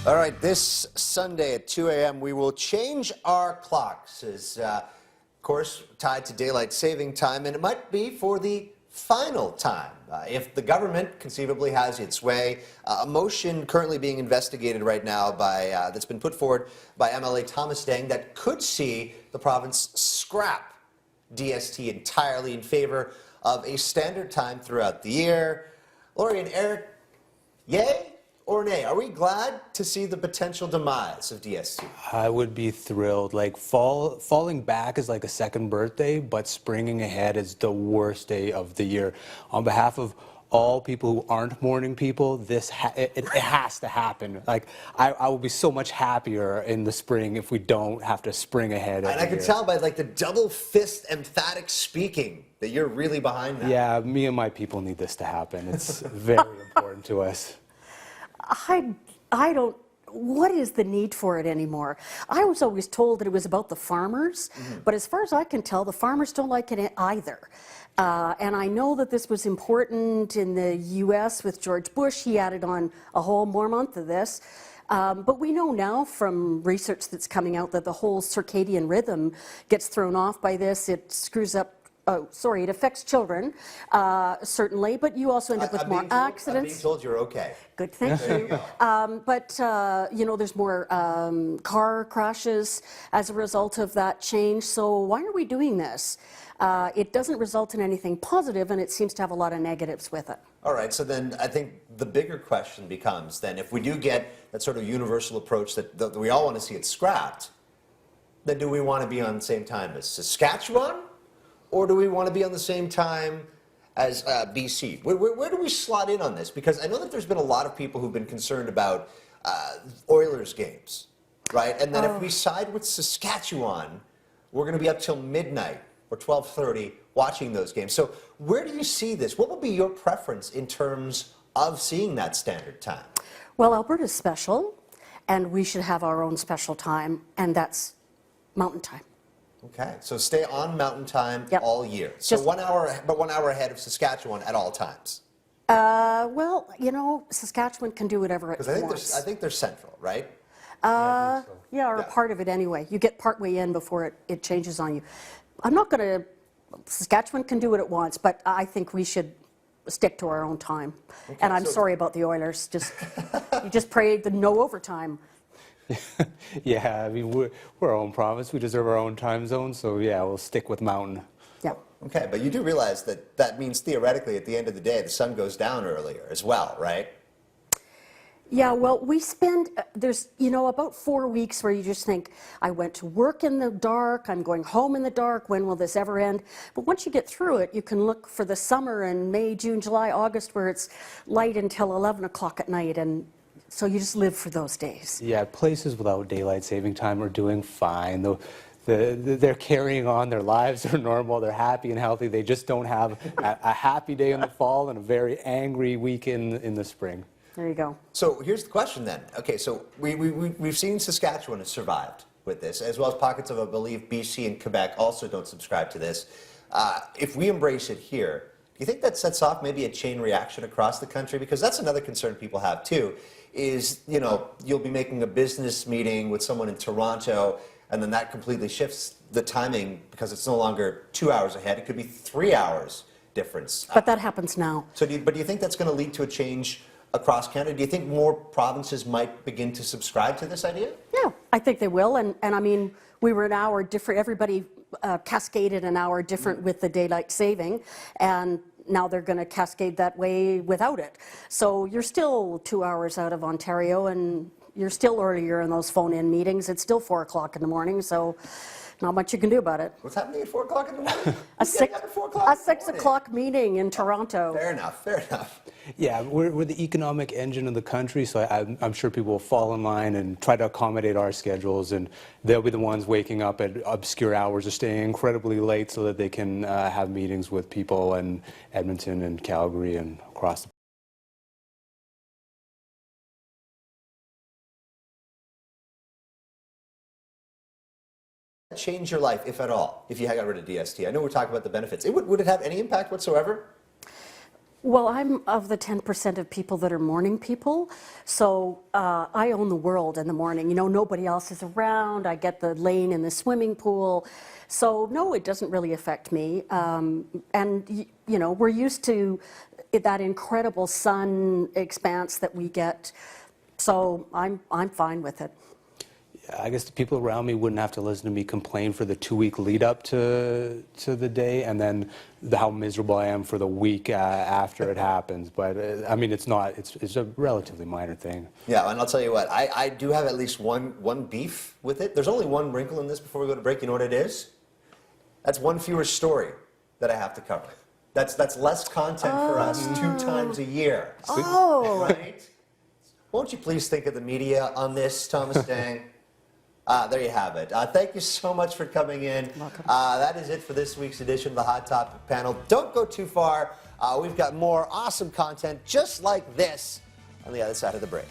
All right, this Sunday at 2 a.m. we will change our clocks as, of course, tied to daylight saving time, and it might be for the final time. If the government conceivably has its way, a motion currently being investigated right now by that's been put forward by MLA Thomas Dang that could see the province scrap DST entirely in favor of a standard time throughout the year. Lori and Eric, yay or nay? Are we glad to see the potential demise of DST? I would be thrilled. Like falling back is like a second birthday, but springing ahead is the worst day of the year. On behalf of all people who aren't morning people, it has to happen. Like I will be so much happier in the spring if we don't have to spring ahead. And I can tell by like the double fist emphatic speaking that you're really behind that. Yeah, me and my people need this to happen. It's very important to us. I don't, what is the need for it anymore? I was always told that it was about the farmers, but as far as I can tell, the farmers don't like it either. And I know that this was important in the US with George Bush. He added on a whole more month of this. But we know now from research that's coming out that the whole circadian rhythm gets thrown off by this. It screws up. Oh, sorry, it affects children, certainly, but you also end up with more accidents. I'm being told you're okay. Good, thank you. But, you know, there's more car crashes as a result of that change. So why are we doing this? It doesn't result in anything positive, and it seems to have a lot of negatives with it. All right, so then I think the bigger question becomes then if we do get that sort of universal approach that we all want to see it scrapped, then do we want to be on the same time as Saskatchewan? Or do we want to be on the same time as BC? Where do we slot in on this? Because I know that there's been a lot of people who've been concerned about Oilers games, right? And then if we side with Saskatchewan, we're going to be up till midnight or 12:30 watching those games. So where do you see this? What would be your preference in terms of seeing that standard time? Well, Alberta's special, and we should have our own special time, and that's mountain time. Okay, so stay on mountain time all year. So Just 1 hour, but 1 hour ahead of Saskatchewan at all times. Well, you know, Saskatchewan can do whatever it wants. I think they're central, right? Yeah, or a part of it anyway. You get partway in before it changes on you. I'm not going to, Saskatchewan can do what it wants, but I think we should stick to our own time. Okay, and I'm sorry about the Oilers. You just pray the no overtime. Yeah, I mean, we're our own province. We deserve our own time zone, so yeah, we'll stick with mountain. Yeah. Okay, but you do realize that that means theoretically at the end of the day, the sun goes down earlier as well, right? Yeah, well, we spend, there's, you know, about 4 weeks where you just think, I went to work in the dark, I'm going home in the dark, when will this ever end? But once you get through it, you can look for the summer in May, June, July, August, where it's light until 11 o'clock at night, and so you just live for those days. Yeah, places without daylight saving time are doing fine. They're carrying on, their lives are normal, they're happy and healthy. They just don't have a happy day in the fall and a very angry week in the spring. There you go. So here's the question then. Okay, so we've seen Saskatchewan has survived with this, as well as pockets of, I believe, BC and Quebec also don't subscribe to this. If we embrace it here, do you think that sets off maybe a chain reaction across the country? Because that's another concern people have too, is, you know, you'll be making a business meeting with someone in Toronto, and then that completely shifts the timing because it's no longer 2 hours ahead. It could be 3 hours difference. But that happens now. So do you think that's going to lead to a change across Canada? Do you think more provinces might begin to subscribe to this idea? Yeah, I think they will. And I mean, we were an hour different. Everybody cascaded an hour different with the daylight saving. And now they're going to cascade that way without it. So you're still 2 hours out of Ontario, and you're still earlier in those phone-in meetings. It's still 4 o'clock in the morning, so not much you can do about it. What's happening at 4 o'clock in the morning? A 6 o'clock meeting in Toronto. Fair enough, fair enough. Yeah, we're the economic engine of the country, so I'm sure people will fall in line and try to accommodate our schedules, and they'll be the ones waking up at obscure hours or staying incredibly late so that they can have meetings with people in Edmonton and Calgary and across the change your life, if at all, if you got rid of DST? I know we're talking about the benefits. Would it have any impact whatsoever? Well, I'm of the 10% of people that are morning people, so I own the world in the morning. You know, nobody else is around. I get the lane in the swimming pool, so no, it doesn't really affect me. You know, we're used to that incredible sun expanse that we get, so I'm fine with it. I guess the people around me wouldn't have to listen to me complain for the 2-week lead up to the day, and then how miserable I am for the week after it happens. But I mean, it's a relatively minor thing. Yeah, and I'll tell you what, I do have at least one beef with it. There's only one wrinkle in this before we go to break. You know what it is? That's one fewer story that I have to cover. That's less content for us 2 times a year. Oh. Right? Won't you please think of the media on this, Thomas Dang? There you have it. Thank you so much for coming in. Welcome. That is it for this week's edition of the Hot Topic panel. Don't go too far. We've got more awesome content just like this on the other side of the break.